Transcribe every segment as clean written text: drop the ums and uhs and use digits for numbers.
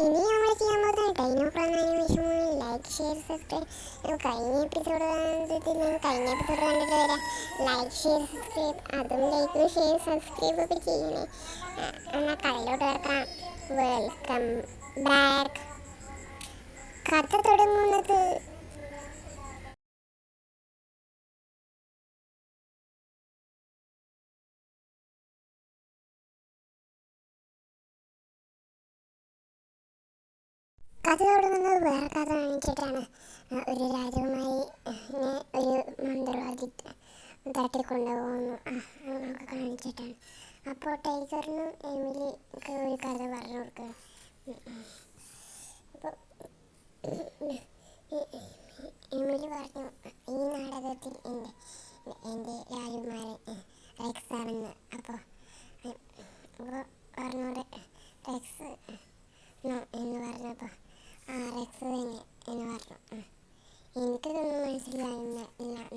ഇനി നമ്മൾ ചെയ്യാൻ പോകുന്നത് ഡൈനോഗ്രാം ആനിമേഷൻ ലൈക്ക് ഷെയർ സബ്സ്ക്രൈബ്. കഴിഞ്ഞ എപ്പിസോഡ് കണ്ടിട്ട് വരാം. ലൈക്ക് ഷെയർ സബ്സ്ക്രൈബ്, അതും ലൈക്കും ഷെയർ സബ്സ്ക്രൈബ് ഒക്കെ ചെയ്യണേ. എന്നാൽ കഥയിലോട്ട് കിടക്കാം. Welcome back. കഥ തുടങ്ങുന്നത് വേറെ കഥ കാണിച്ചിട്ടാണ്. ഒരു രാജകുമാരി ഒരു മന്ത്രവാദി തട്ടിക്കൊണ്ടുപോകുന്നു നമുക്ക് കാണിച്ചിട്ടാണ്. അപ്പോൾ ടൈഗറിനും എമിലിക്ക് ഒരു കഥ പറഞ്ഞു കൊടുക്കുക. അപ്പോൾ എമിലി പറഞ്ഞു, ഈ നാടകത്തിൽ എൻ്റെ രാജകുമാരൻ റെക്സാണെന്ന്. അപ്പോൾ പറഞ്ഞു റെക്സ് എന്ന് പറഞ്ഞപ്പോൾ റെക്സ് തന്നെ എന്ന് പറഞ്ഞു. എനിക്കിതൊന്നും മനസ്സിലായില്ല.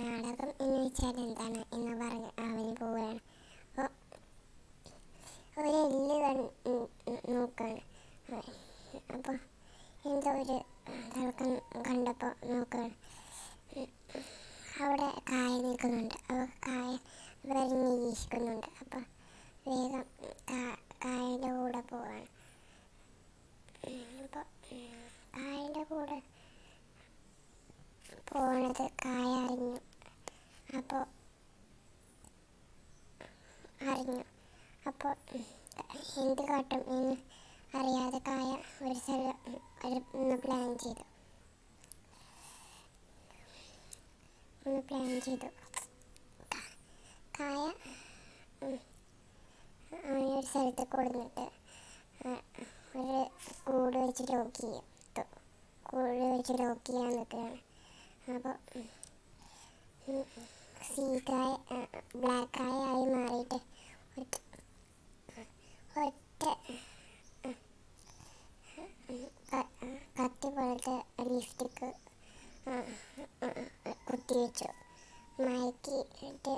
നാടകം എന്ന് വെച്ചാൽ എന്താണ് എന്ന് പറഞ്ഞ് അവന് പോവുകയാണ്. അപ്പോൾ ഒരു എല്ല് നോക്കുകയാണ്. അപ്പോൾ എന്തോ ഒരു തിളക്കം കണ്ടപ്പോൾ നോക്കുകയാണ്. അവിടെ കായ നിൽക്കുന്നുണ്ട്. അപ്പോൾ കായ വരി നിരീക്ഷിക്കുന്നുണ്ട്. അപ്പോൾ വേഗം കായൻ്റെ കൂടെ പോവാണ്. അപ്പോൾ കായൻ്റെ കൂടെ പോണത് കായ അറിഞ്ഞു. അപ്പോൾ എന്ത് കാട്ടും എന്ന് അറിയാതെ കായ ഒരു സ്ഥലം ഒന്ന് പ്ലാൻ ചെയ്തു. കായ ഒരു സ്ഥലത്ത് കൊടുത്തിട്ട് ഒരു കൂട് വെച്ച് ലോക്ക് ചെയ്യാൻ നിൽക്കുകയാണ്. അപ്പോൾ സീക്കായ ബ്ലാക്ക് കായ ആയി മാറിയിട്ട് ഒറ്റ കത്തി പോലത്തെ ലിപ്സ്റ്റിക്ക് കുത്തിവെച്ചു. മയക്കിയിട്ട്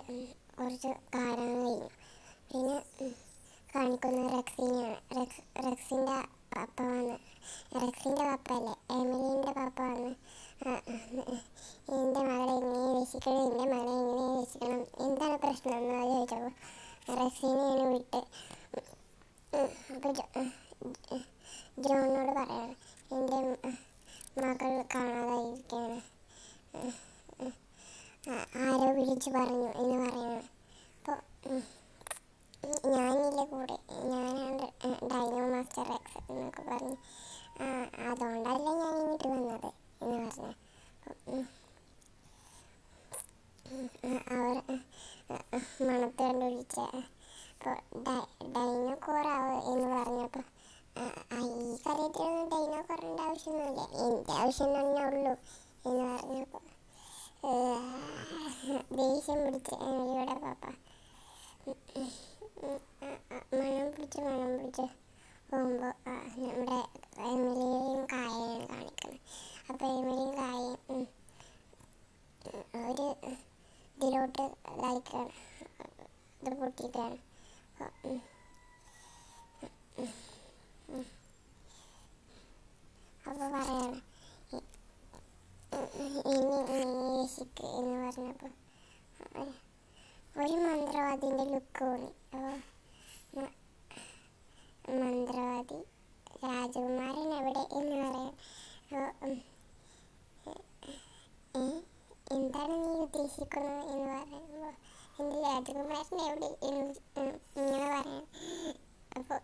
കുറച്ച് കാലം കഴിഞ്ഞു. പിന്നെ കാണിക്കുന്ന റെക്സിനെയാണ്. റെക്സിൻ്റെ പപ്പയല്ലേ, എമിലിൻ്റെ പപ്പ വന്ന് എൻ്റെ മകളെ എങ്ങനെ രക്ഷിക്കണം, എന്താണ് പ്രശ്നം എന്ന് ചോദിച്ചപ്പോൾ റെക്സിനെയാണ് വിട്ട്. അപ്പോൾ ജോണിനോട് പറയാണ്, എൻ്റെ മകൾ കാണാതായിരിക്കുകയാണ്, ആരോ വിളിച്ചു പറഞ്ഞു എന്ന് പറയണം. അപ്പോൾ ഞാനില്ല കൂടെ, ഞാനാണ് ഡൈനോ മാസ്റ്റർ റെക്സ് എന്നൊക്കെ പറഞ്ഞു. അതുകൊണ്ടല്ല ഞാൻ ഇങ്ങോട്ട് വന്നത് എന്ന് പറഞ്ഞു. അവർ മണത്ത് കണ്ടുപിടിച്ച ഡൈനോക്കോറാവ് എന്ന് പറഞ്ഞപ്പോൾ ഈ കാര്യത്തിലൊന്നും ഡൈനോക്കോറിൻ്റെ ആവശ്യമൊന്നുമില്ല, എൻ്റെ ആവശ്യം തന്നെ ഉള്ളൂ എന്ന് പറഞ്ഞപ്പോൾ ദേഷ്യം പിടിച്ച് എമിലിയുടെ പപ്പ മണം പിടിച്ച് പോകുമ്പോൾ നമ്മുടെ എമിലിയും കായയാണ് കാണിക്കുന്നത്. അപ്പോൾ എമിലിയും കായയും ഒരു ഇതിലോട്ട് ലൈക്കാണ്, ഇത് പൊട്ടിയിട്ടാണ്. അപ്പോൾ പറയാണ്, ഇനി രക്ഷിക്ക് എന്ന് പറഞ്ഞപ്പോൾ ഒരു മന്ത്രവാദിൻ്റെ ലുക്ക് തോന്നി. അപ്പോൾ മന്ത്രവാദി രാജകുമാരൻ എവിടെ എന്ന് പറയാൻ, എന്താണ് നീ ഉദ്ദേശിക്കുന്നത് എന്ന് പറയുമ്പോൾ എൻ്റെ രാജകുമാരൻ എവിടെ എന്ന് ഇങ്ങനെ പറയാൻ. അപ്പോൾ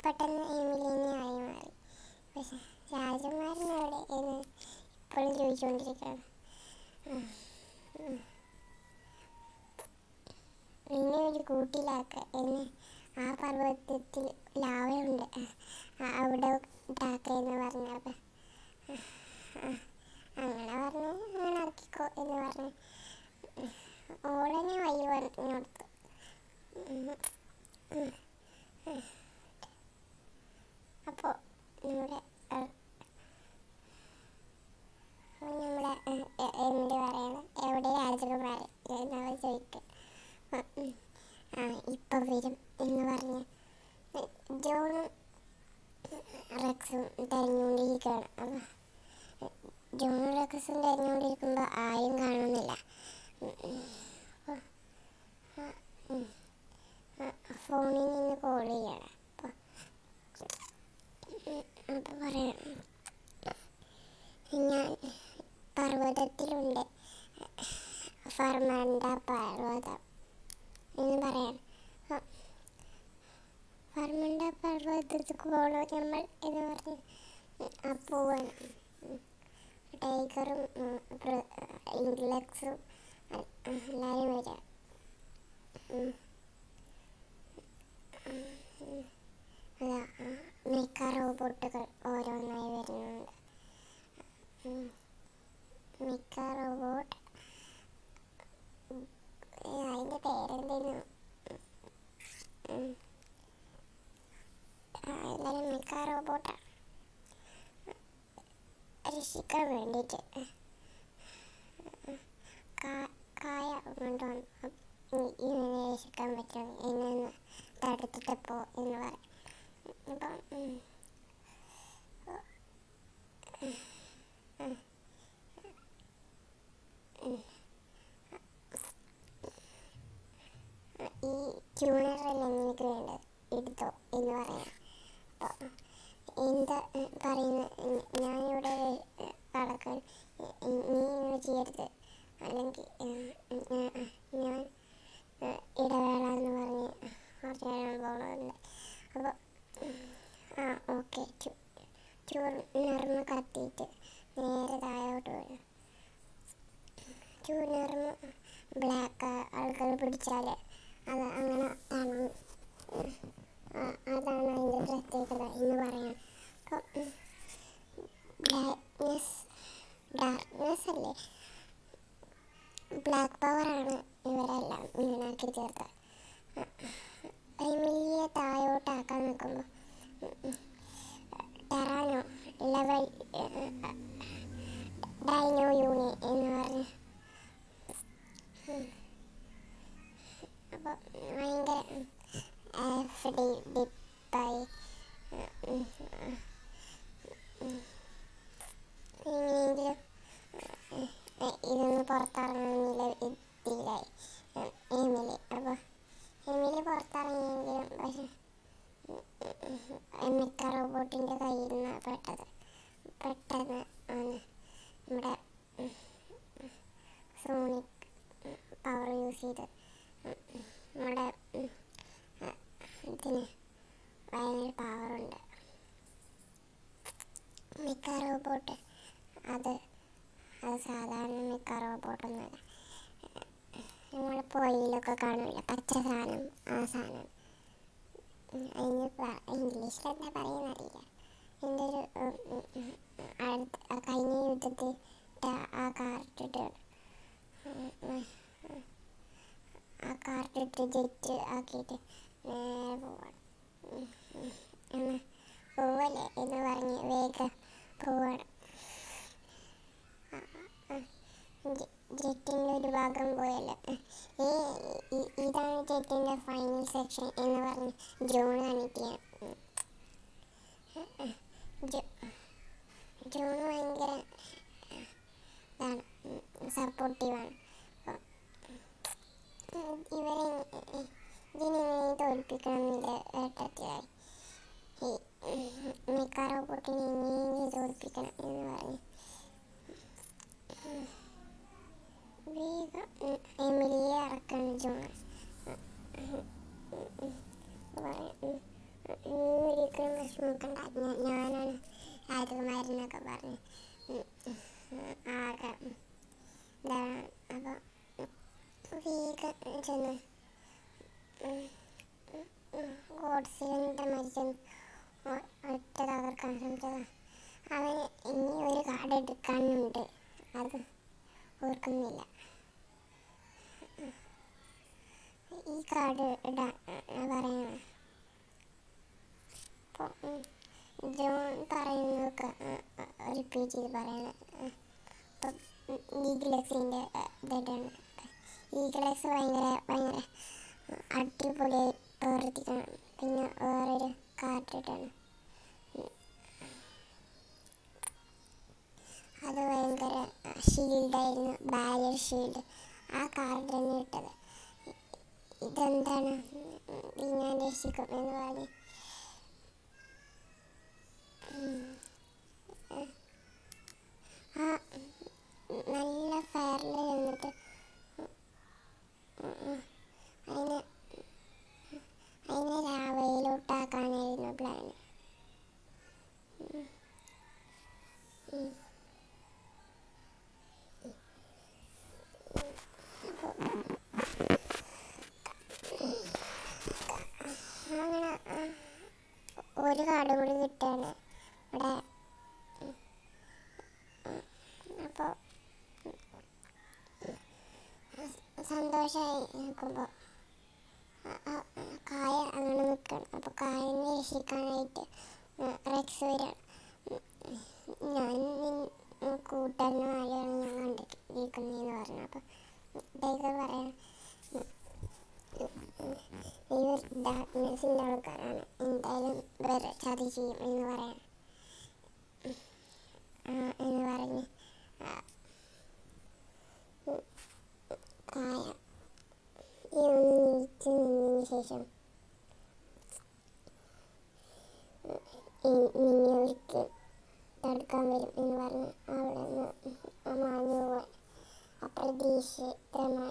പെട്ടെന്ന് എമിലിനെ ആയി മാറി. പക്ഷെ രാജകുമാരൻ എവിടെ എന്ന് ഇപ്പോഴും ചോദിച്ചുകൊണ്ടിരിക്കുകയാണ്. എന്നെ ഒരു കൂട്ടിലാക്കുക, എന്നെ ആ പർവ്വതത്തിൽ ലാവയുണ്ട് അവിടെ ഇട്ടാക്കുക എന്ന് പറഞ്ഞപ്പോൾ അങ്ങനെ പറഞ്ഞ് ഇറക്കിക്കോ എന്ന് പറഞ്ഞ് ഓളനെ വഴി പറഞ്ഞു കൊടുത്തു. അപ്പോൾ നമ്മുടെ എന്ത് പറയണം, എവിടെ രാജകുമാരൻ എന്നവർ ചോദിക്കുക. ഇപ്പം വരും എന്ന് പറഞ്ഞ് ജോണും റെക്സും തിരഞ്ഞുകൊണ്ടിരിക്കുകയാണ്. അപ്പോൾ ജോണും റെക്സും തിരഞ്ഞുകൊണ്ടിരിക്കുമ്പോൾ ആരും കാണുന്നില്ല. ഫോണിൽ നിന്ന് കോൾ ചെയ്യണം. അപ്പോൾ പറയാം, ഞാൻ പർവ്വതത്തിലുണ്ട്, ഫർമണ്ട പർവ്വതം എന്ന് പറയാം. ഫർമണ്ട പർവ്വതത്തിൽ പോകണോ നമ്മൾ എന്ന് പറഞ്ഞ് പോവാണ്. ടൈഗറും ഇംഗ്ലക്സും എല്ലാവരും വരാം. മിക്ക റോബോട്ടുകൾ ഓരോന്നായി വരുന്നുണ്ട്. മിക്ക റോബോട്ട് അതിൻ്റെ പേരെന്തേനു, എല്ലാവരും മിക്ക റോബോട്ടാണ് രക്ഷിക്കാൻ വേണ്ടിയിട്ട് കായ കൊണ്ടുവന്നു. ഇവനെ രക്ഷിക്കാൻ പറ്റും, എന്നൊന്ന് തടുത്തിട്ട് പോ എന്ന് പറയും. അപ്പം ഈ ട്യൂണറല്ല നിനക്ക് വേണ്ടത്, എടുത്തോ എന്ന് പറയാം. അപ്പോൾ എന്താ പറയുന്നത്, ഞാനിവിടെ കടക്കാൻ, നീ ഇങ്ങനെ ചെയ്യരുത്, അല്ലെങ്കിൽ ഞാൻ ഇടവേള എന്ന് പറഞ്ഞ് കുറച്ച് നേരം പോകണമെന്നുണ്ട്. അപ്പോൾ ഓക്കെ, ട്യൂണർമ കത്തിയിട്ട് നേരെ താഴോട്ട് വരും. ട്യൂണർമ ബ്ലാക്ക് ആൾക്കാർ പിടിച്ചാൽ അത് അങ്ങനെ ആണ്, അതാണ് അതിൻ്റെ പ്രത്യേകത എന്ന് പറയാം. അപ്പം ഡാർക്ക്നെസ് അല്ലേ, ബ്ലാക്ക് പവറാണ് ഇവരെല്ലാം ഇങ്ങനാക്കി തീർത്തത്. എമിലിയെ താഴോട്ടാക്കാൻ നിൽക്കുമ്പോൾ ടെറാനോ ലെവൽ ഡൈനോ യൂണി എന്ന് പറഞ്ഞ് അപ്പോൾ ഭയങ്കര ഡിപ്പായി എങ്ങനെയെങ്കിലും ഇതൊന്ന് പുറത്തിറങ്ങുന്നില്ല ഇതിലായി എമിലി. അപ്പോൾ എമിലി പുറത്തിറങ്ങിയെങ്കിലും പക്ഷെ മിക്ക റോബോട്ടിൻ്റെ കയ്യിൽ നിന്നാണ് പെട്ടെന്ന് ആണ് നമ്മുടെ സോണിക് പവർ യൂസ് ചെയ്ത് നമ്മുടെ ഇതിന് ഭയങ്കര പവറുണ്ട്. മിക്ക റോബോട്ട് അത് സാധാരണ മിക്ക റോബോട്ടൊന്നുമല്ല. നമ്മൾ പൊയിലൊക്കെ കാണില്ല പച്ച സാധനം, ആ സാധനം. അതിന് ഇംഗ്ലീഷിൽ എന്താ പറയുന്നറിയില്ല. എൻ്റെ ഒരു കഴിഞ്ഞ യുദ്ധത്തിൽ ആ കാർട്ടിട്ട് ജെറ്റ് ആക്കിയിട്ട് നേരെ പോവാണ്. പോവല്ലേ എന്ന് പറഞ്ഞ് വേഗം പോവാണ്. ജെറ്റിൻ്റെ ഒരു ഭാഗം പോയല്ലോ. ഇതാണ് ജെറ്റിൻ്റെ ഫൈനൽ സെക്ഷൻ എന്ന് പറഞ്ഞ് ജോൺ കാണിക്കുകയാണ്. ജോൺ ഭയങ്കര ഇതാണ്, സപ്പോർട്ടീവാണ്. ഇതിനെ തോൽപ്പിക്കണമെന്നില്ല ഏട്ടത്തിലായി. മിക്ക റോബോട്ടിനെ ഇനിയും തോൽപ്പിക്കണം എന്ന് പറഞ്ഞ് വേഗം എമിലിയെ ഇറക്കണം ജോൺ. ഒരിക്കലും വിഷമിക്കണ്ട, ഞാനാണ് രാജകുമാരനൊക്കെ പറഞ്ഞ് ആകെ ഇതാണ്. അപ്പോൾ വേഗം ചെന്ന് ഗോഡ്സിലിൻ്റെ മരിച്ചെന്ന് ഒറ്റ തകർക്കാൻ ശ്രമിച്ചതാണ്. അവന് ഇനി ഒരു കാർഡ് എടുക്കാനുണ്ട്, അത് ഓർക്കുന്നില്ല. ഈ കാർഡ് ഇടാൻ പറയണം. അപ്പോൾ ജോൺ പറയുന്നതൊക്കെ റിപ്പീറ്റ് ചെയ്ത് പറയണം. ഇപ്പം ഈഗിളക്സിൻ്റെ ഇതാണ്. ഈഗിളക്സ് ഭയങ്കര അടിപൊളിയായി പ്രവർത്തിക്കണം. പിന്നെ വേറൊരു കാര്യം ഇട്ടിട്ടാണ്. അത് ഭയങ്കര ഷീൽഡായിരുന്നു, ബാരിയർ ഷീൽഡ്. ആ കാർഡ് തന്നെ ഇട്ടത്. ഇതെന്താണ്, ഞാൻ രക്ഷിക്കും എന്ന് പറഞ്ഞ് ആ നല്ല ഫയറിൽ നിന്നിട്ട് അതിനെ അതിനെ ലാവയിലോട്ടാക്കാനായിരുന്നു പ്ലാൻ. അങ്ങനെ ഒരു കാർഡ് കൂടി കിട്ടുകയാണ് ഇവിടെ. അപ്പോൾ സന്തോഷമായി നിൽക്കുമ്പോൾ കായ അങ്ങനെ നിൽക്കണം. അപ്പോൾ കായനെ രക്ഷിക്കാനായിട്ട് റെക്സ് വരികയാണ്. ഞാൻ കൂട്ടുകാരന്മാരെയാണ് ഞാൻ കണ്ടിരിക്കുന്നതെന്ന് പറഞ്ഞു. അപ്പോൾ ടൈഗർ പറയണം, ഇവർ ഡാർക്ക്നെസ്സിൻ്റെ ആൾക്കാരാണ്, എന്തായാലും വേറെ ചതി ചെയ്യും എന്ന് പറയണം. എന്ന് പറഞ്ഞ് കായ ഒന്ന് നീച്ച് നിന്നതിന് ശേഷം നിന്നെ ഒരിക്കൽ തടുക്കാൻ വരും എന്ന് പറഞ്ഞ് അവിടെ നിന്ന് മാഞ്ഞു പോവാൻ. അപ്രതീക്ഷിതമാണ്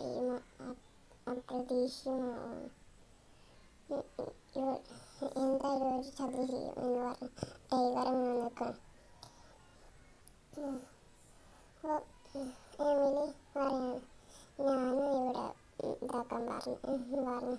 എന്തായാലും ഒരു ചതി ചെയ്യും എന്ന് പറഞ്ഞ് ടൈഗർ അങ്ങനെ നിൽക്കണം. അപ്പോൾ എമിലി പറയാണ്, ഞാനും ഇവിടെ ഇതാക്കാൻ പറഞ്ഞു.